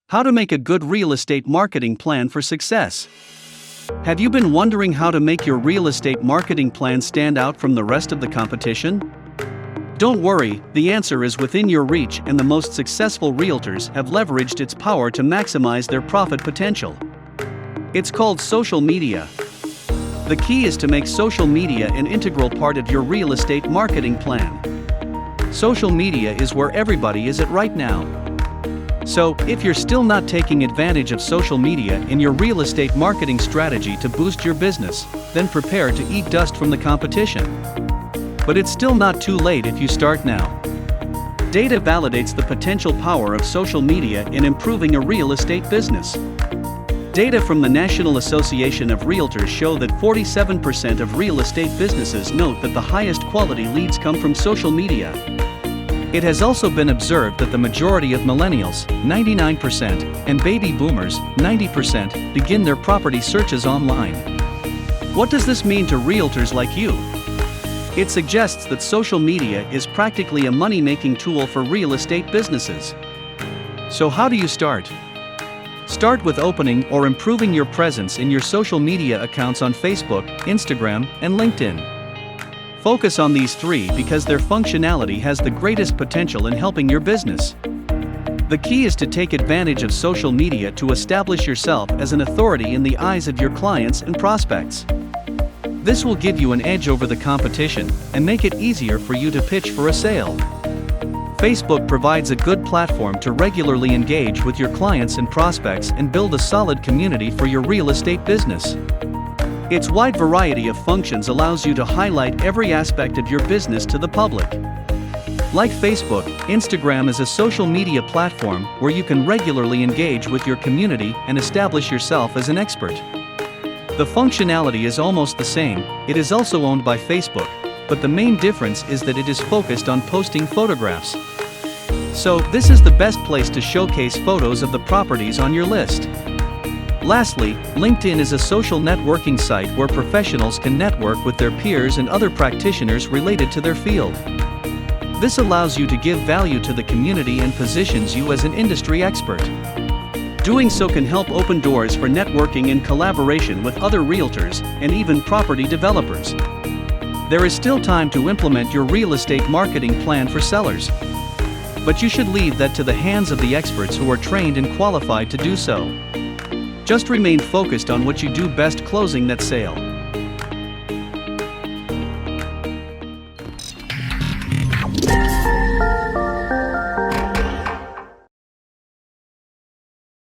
How to make a good real estate marketing plan for success. Have you been wondering how to make your real estate marketing plan stand out from the rest of the competition? Don't worry, the answer is within your reach, and the most successful realtors have leveraged its power to maximize their profit potential. It's called social media. The key is to make social media an integral part of your real estate marketing plan. Social media is where everybody is at right now. So, if you're still not taking advantage of social media in your real estate marketing strategy to boost your business, then prepare to eat dust from the competition. But it's still not too late if you start now. Data validates the potential power of social media in improving a real estate business. Data from the National Association of Realtors show that 47% of real estate businesses note that the highest quality leads come from social media. It has also been observed that the majority of millennials, 99%, and baby boomers, 90%, begin their property searches online. What does this mean to realtors like you? It suggests that social media is practically a money-making tool for real estate businesses. So how do you start? Start with opening or improving your presence in your social media accounts on Facebook, Instagram, and LinkedIn. Focus on these three because their functionality has the greatest potential in helping your business. The key is to take advantage of social media to establish yourself as an authority in the eyes of your clients and prospects. This will give you an edge over the competition and make it easier for you to pitch for a sale. Facebook provides a good platform to regularly engage with your clients and prospects and build a solid community for your real estate business. Its wide variety of functions allows you to highlight every aspect of your business to the public. Like Facebook, Instagram is a social media platform where you can regularly engage with your community and establish yourself as an expert. The functionality is almost the same. It is also owned by Facebook, but the main difference is that it is focused on posting photographs. So, this is the best place to showcase photos of the properties on your list. Lastly, LinkedIn is a social networking site where professionals can network with their peers and other practitioners related to their field. This allows you to give value to the community and positions you as an industry expert. Doing so can help open doors for networking and collaboration with other realtors and even property developers. There is still time to implement your real estate marketing plan for sellers. But you should leave that to the hands of the experts who are trained and qualified to do so. Just remain focused on what you do best, closing that sale.